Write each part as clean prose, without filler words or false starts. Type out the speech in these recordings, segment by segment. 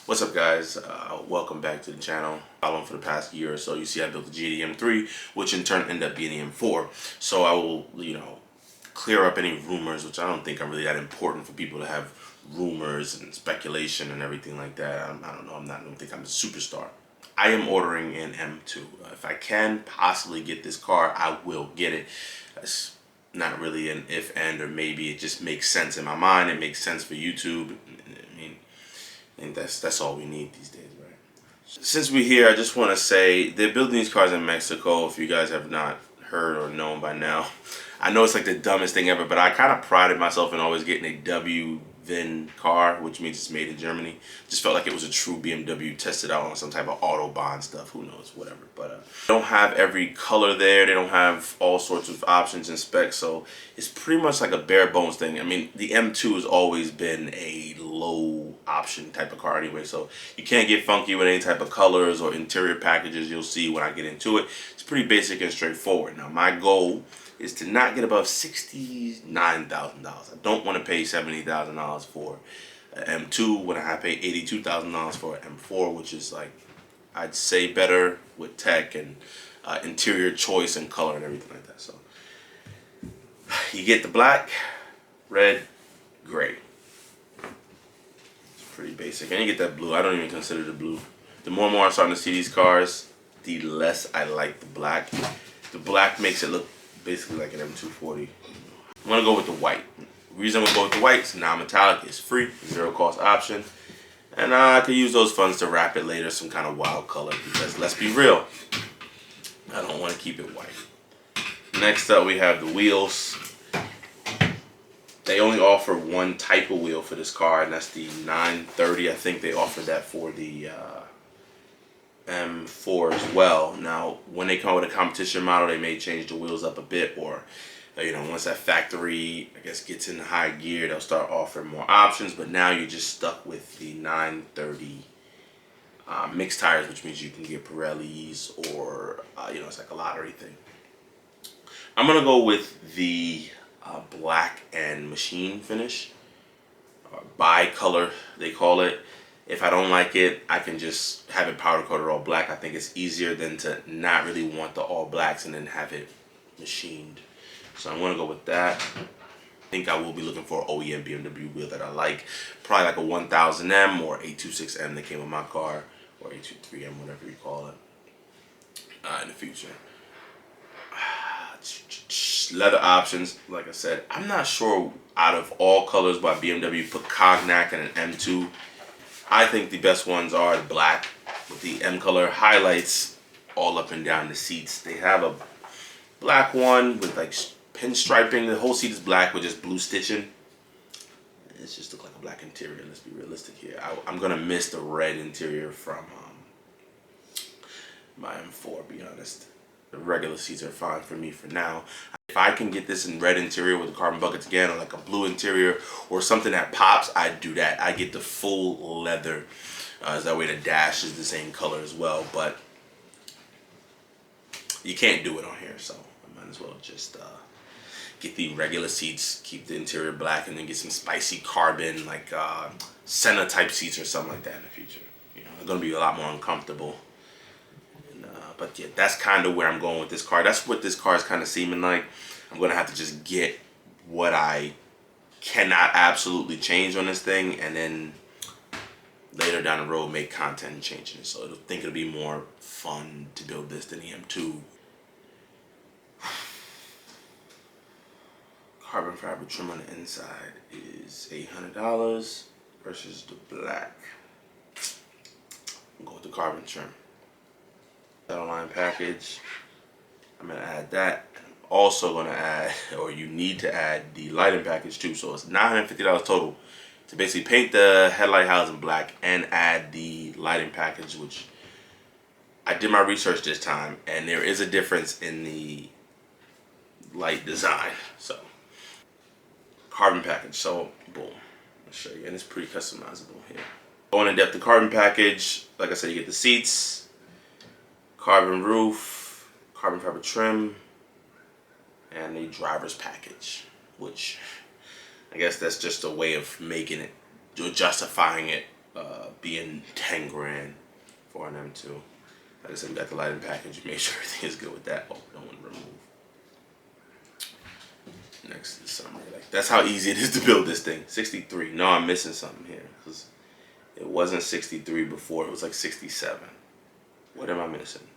What's up, guys? Welcome back to the channel. Following for the past year or so, you see I built the GDM3, which in turn ended up being the M4. So I will, clear up any rumors, which I don't think are really that important for people to have rumors and speculation and everything like that. I don't know. I don't think I'm a superstar. I am ordering an M2. If I can possibly get this car, I will get it. That's not really an if, and, or maybe. It just makes sense in my mind. It makes sense for YouTube. I think that's all we need these days, right? Since we're here, I just want to say they're building these cars in Mexico. If you guys have not heard or known by now, I know it's like the dumbest thing ever, but I kind of prided myself in always getting a WIFI car, which means it's made in Germany. Just felt like it was a true BMW tested out on some type of Autobahn stuff. Who knows, whatever. But they don't have every color there. They don't have all sorts of options and specs, so it's pretty much like a bare bones thing. I mean, the M2 has always been a low option type of car anyway, so you can't get funky with any type of colors or interior packages you'll see when I get into it. It's pretty basic and straightforward. Now, my goal is to not get above $69,000. I don't want to pay $70,000 for an M2 when I pay $82,000 for an M4, which is like, I'd say better with tech and interior choice and color and everything like that. So you get the black, red, gray. It's pretty basic. And you get that blue. I don't even consider the blue. The more and more I'm starting to see these cars, the less I like the black. The black makes it look basically like an M240. I'm gonna go with the white. The reason I'm gonna go with the white is non-metallic, it's free, zero cost option. And I could use those funds to wrap it later some kind of wild color, because let's be real, I don't want to keep it white. Next up we have the wheels. They only offer one type of wheel for this car, and that's the 930. I think they offered that for the M4 as well. Now, when they come with a competition model, they may change the wheels up a bit, or once that factory, I guess, gets in high gear, they'll start offering more options. But now you're just stuck with the 930 mixed tires, which means you can get Pirellis or it's like a lottery thing. I'm gonna go with the black and machine finish, or bi-color they call it. If I don't like it, I can just have it powder coated all black. I think it's easier than to not really want the all blacks and then have it machined. So I'm gonna go with that. I think I will be looking for an OEM BMW wheel that I like. Probably like a 1000M or 826M that came with my car, or 823M, whatever you call it, in the future. Leather options, like I said, I'm not sure out of all colors why BMW put Cognac in an M2. I think the best ones are the black with the M color highlights all up and down the seats. They have a black one with like pinstriping. The whole seat is black with just blue stitching. It just looks like a black interior. Let's be realistic here. I'm gonna miss the red interior from my M4, be honest. The regular seats are fine for me for now. If I can get this in red interior with the carbon buckets again, or like a blue interior or something that pops, I'd do that. I get the full leather. That way the dash is the same color as well. But you can't do it on here, so I might as well just get the regular seats, keep the interior black, and then get some spicy carbon, like Senna type seats or something like that in the future. It's gonna be a lot more uncomfortable. But yeah, that's kind of where I'm going with this car. That's what this car is kind of seeming like. I'm going to have to just get what I cannot absolutely change on this thing, and then later down the road make content and changing it. So I think it'll be more fun to build this than the M2. Carbon fiber trim on the inside is $800 versus the black. I'll go with the carbon trim. Saddle line package, I'm going to add that. I'm also going to add, or you need to add, the lighting package too. So it's $950 total to basically paint the headlight housing black and add the lighting package, which I did my research this time, and there is a difference in the light design. So carbon package, so boom, I'll show you, and it's pretty customizable here. Going in depth, the carbon package, like I said, you get the seats, carbon roof, carbon fiber trim, and the driver's package, which I guess that's just a way of making it, justifying it being 10 grand for an M2. Like I said, we got the lighting package. Make sure everything is good with that. Oh, don't want to remove. Next is summary. Like, that's how easy it is to build this thing. 63. No, I'm missing something here. Because it wasn't 63 before. It was like 67. What am I missing?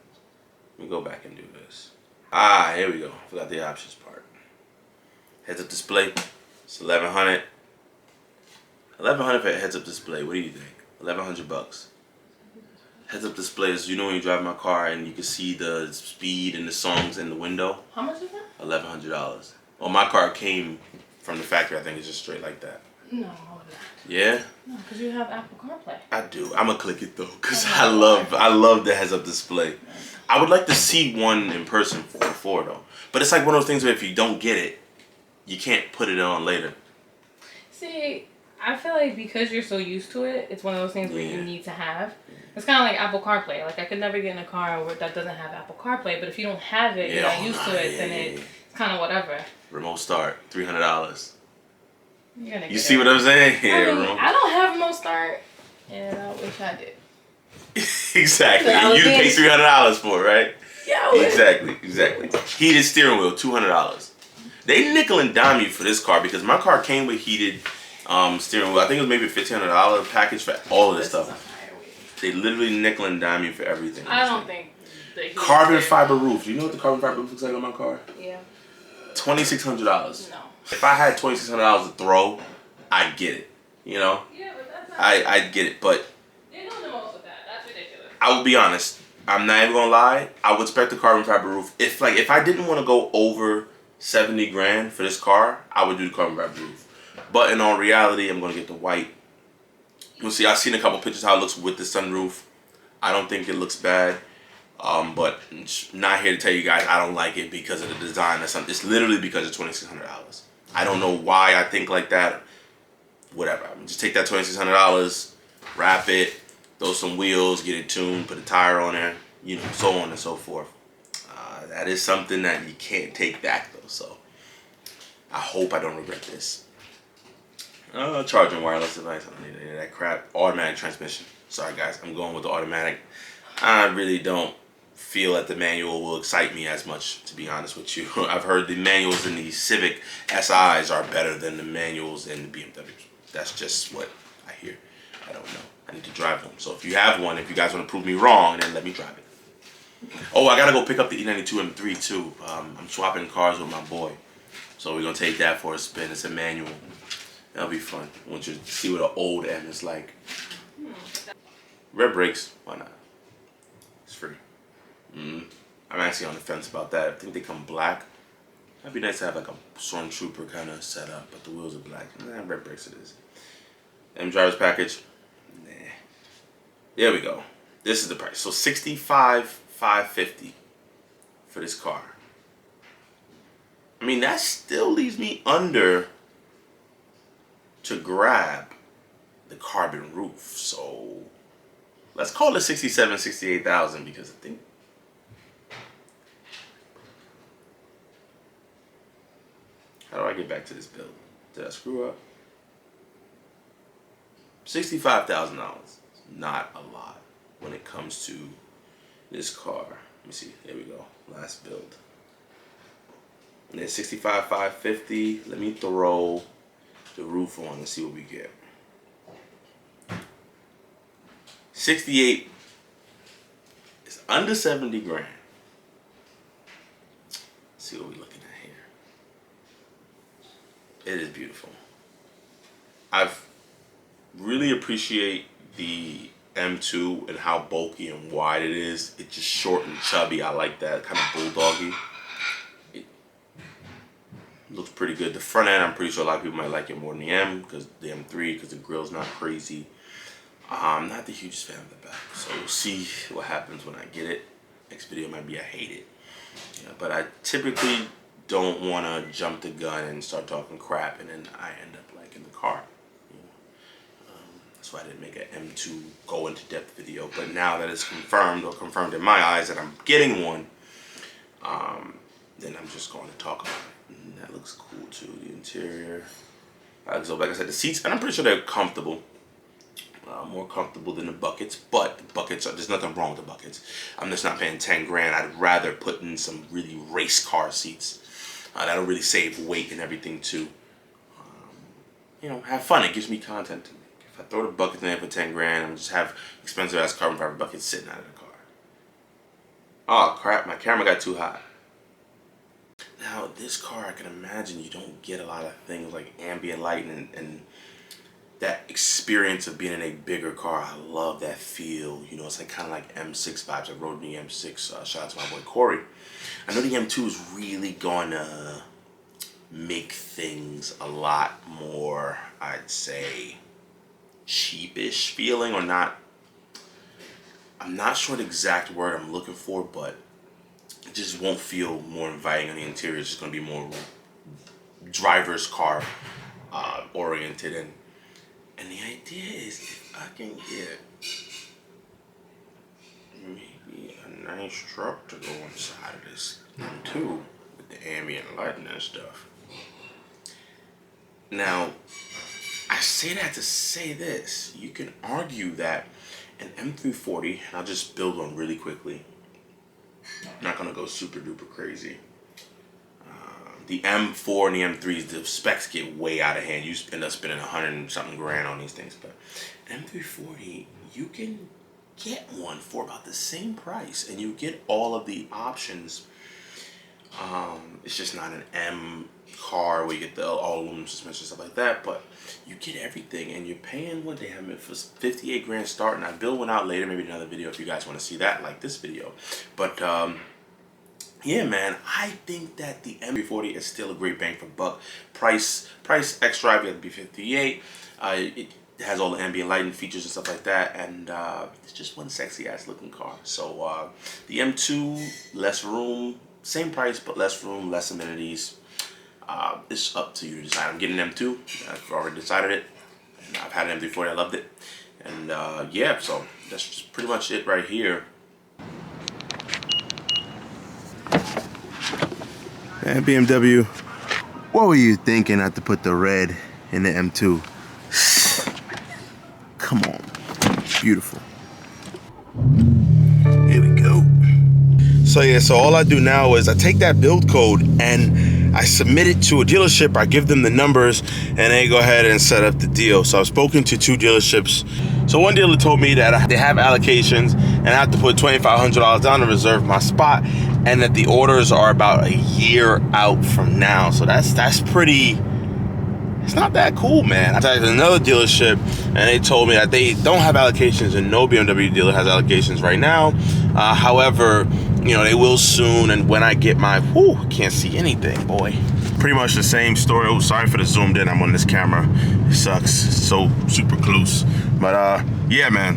Let me go back and do this. Ah, here we go. Forgot the options part. Heads-up display. It's 1100. 1100 for a heads-up display. What do you think? 1100 bucks. Heads-up display is, you know, when you drive my car and you can see the speed and the songs in the window. How much is that? $1,100. Well, my car came from the factory. I think it's just straight like that. No. Yeah? No, because you have Apple CarPlay. I do. I'm gonna click it though, because I love the heads-up display. I would like to see one in person before though. But it's like one of those things where if you don't get it, you can't put it on later. See, I feel like because you're so used to it, it's one of those things where you need to have. It's kind of like Apple CarPlay. Like, I could never get in a car that doesn't have Apple CarPlay, but if you don't have it, you're not used to it, then it's kind of whatever. Remote start, $300. You're gonna get you see what I'm saying? Yeah, I don't have remote start, and I wish I did. Exactly. And you pay $300 for it, right? Yeah, I would. Exactly. Heated steering wheel, $200. They nickel and dime you for this car because my car came with heated steering wheel. I think it was maybe a $1,500 package for all of this stuff. They literally nickel and dime you for everything. I don't think. Carbon fiber roof. Do you know what the carbon fiber roof looks like on my car? Yeah. $2,600. No. If I had $2,600 to throw, I'd get it. You know? Yeah, but that's not. I'd get it, but. You're doing the most with that. That's ridiculous. I will be honest. I'm not even gonna lie. I would expect the carbon fiber roof. If I didn't want to go over 70 grand for this car, I would do the carbon fiber roof. But in all reality, I'm gonna get the white. You'll see. I've seen a couple pictures how it looks with the sunroof. I don't think it looks bad. But not here to tell you guys I don't like it because of the design. It's literally because of $2,600. I don't know why I think like that. Whatever. I mean, just take that $2,600, wrap it, throw some wheels, get it tuned, put a tire on there, you know, so on and so forth. That is something that you can't take back though. So I hope I don't regret this. Charging wireless device. I don't need any of that crap. Automatic transmission. Sorry guys, I'm going with the automatic. I really don't feel that the manual will excite me as much, to be honest with you. I've heard the manuals in the Civic SIs are better than the manuals in the BMWs. That's just what I hear. I don't know. I need to drive one. So if you have one, if you guys want to prove me wrong, then let me drive it. Oh, I gotta go pick up the E92 M3 too. I'm swapping cars with my boy. So we're gonna take that for a spin. It's a manual. That'll be fun. I want you to see what an old M is like. Red brakes, why not? It's free. I'm actually on the fence about that. I think they come black. That'd be nice to have like a Stormtrooper kind of setup, but the wheels are black. Nah, red brakes it is. M driver's package. Nah. There we go. This is the price. So $65,550 for this car. I mean, that still leaves me under to grab the carbon roof. So let's call it 67, 68,000 because I think. How do I get back to this build? Did I screw up? $65,000. Not a lot when it comes to this car. Let me see. There we go. Last build. And then $65,550. Let me throw the roof on and see what we get. 68 is under 70 grand. Let's see what we're looking at here. It is beautiful. I've really appreciate the M2 and how bulky and wide it is. It's just short and chubby. I like that kind of bulldoggy. It looks pretty good. The front end, I'm pretty sure a lot of people might like it more than the M, because the M3, because the grill's not crazy. I'm not the hugest fan of the back, so we'll see what happens when I get it. Next video might be I hate it. Yeah, but I typically don't want to jump the gun and start talking crap, and then I end up liking the car. That's why I didn't make an M2 go into depth video. But now that it's confirmed, or confirmed in my eyes, that I'm getting one, then I'm just going to talk about it. And that looks cool too, the interior. So like I said, the seats, and I'm pretty sure they're comfortable. more comfortable than the buckets, but the buckets there's nothing wrong with the buckets. I'm just not paying 10 grand. I'd rather put in some really race car seats. That'll really save weight and everything too. You know, have fun. It gives me content to make. If I throw the buckets in there for 10 grand, I'm just have expensive ass carbon fiber buckets sitting out of the car. Oh crap, my camera got too hot. Now this car, I can imagine you don't get a lot of things like ambient light and that experience of being in a bigger car. I love that feel. You know, it's like kind of like M6 vibes. I rode the M6. Shout out to my boy Corey. I know the M2 is really gonna make things a lot more, I'd say, cheapish feeling, or not. I'm not sure the exact word I'm looking for, but it just won't feel more inviting on the interior. It's just gonna be more driver's car oriented, and the idea is if I can get maybe a nice truck to go inside of this too, with the ambient lighting and stuff. Now, I say that to say this. You can argue that an M340, and I'll just build one really quickly. I'm not gonna go super duper crazy. The M4 and the M3s, the specs get way out of hand. You end up spending 100 and something grand on these things, but M340, you can get one for about the same price, and you get all of the options. It's just not an M car where you get the all aluminum suspension, stuff like that, but you get everything, and you're paying what they have it for 58 grand start. And I build one out later, maybe another video if you guys want to see that, like this video. But yeah, man, I think that the M340 is still a great bang for buck. Price X drive, you have to be 58. It has all the ambient lighting features and stuff like that, and it's just one sexy ass looking car. So the M2, less room, same price but less room, less amenities. It's up to you to decide. I'm getting an M2. I've already decided it, and I've had an M340. I loved it, and yeah. So that's just pretty much it right here. And BMW, what were you thinking not to put the red in the M2? Come on, beautiful. Here we go. So yeah, so all I do now is I take that build code and I submit it to a dealership. I give them the numbers and they go ahead and set up the deal. So I've spoken to 2 dealerships. So one dealer told me that they have allocations and I have to put $2,500 down to reserve my spot, and that the orders are about a year out from now. So that's pretty, it's not that cool, man. I talked to another dealership and they told me that they don't have allocations and no BMW dealer has allocations right now. However, you know, they will soon, and when I get my, whoo, can't see anything, boy. Pretty much the same story. Oh, sorry for the zoomed in. I'm on this camera. It sucks. It's so super close. But yeah, man.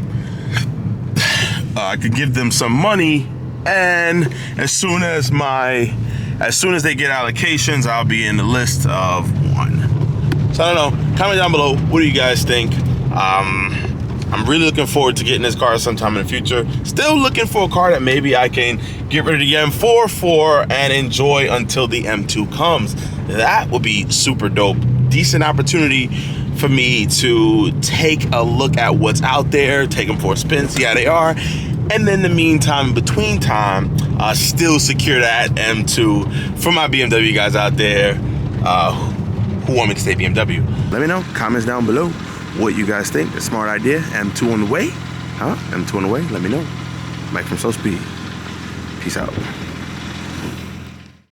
I could give them some money, and as soon as they get allocations, I'll be in the list of 1. So I don't know. Comment down below. What do you guys think? I'm really looking forward to getting this car sometime in the future. Still looking for a car that maybe I can get rid of the M4 for and enjoy until the M2 comes. That would be super dope. Decent opportunity for me to take a look at what's out there, take them for a spin, see how they are, and then in the meantime, between time, still secure that M2 for my BMW guys out there who want me to stay BMW. Let me know, comments down below, what you guys think. A smart idea. M2 on the way. M2 on the way. Let me know. Mike from So Speed. Peace out.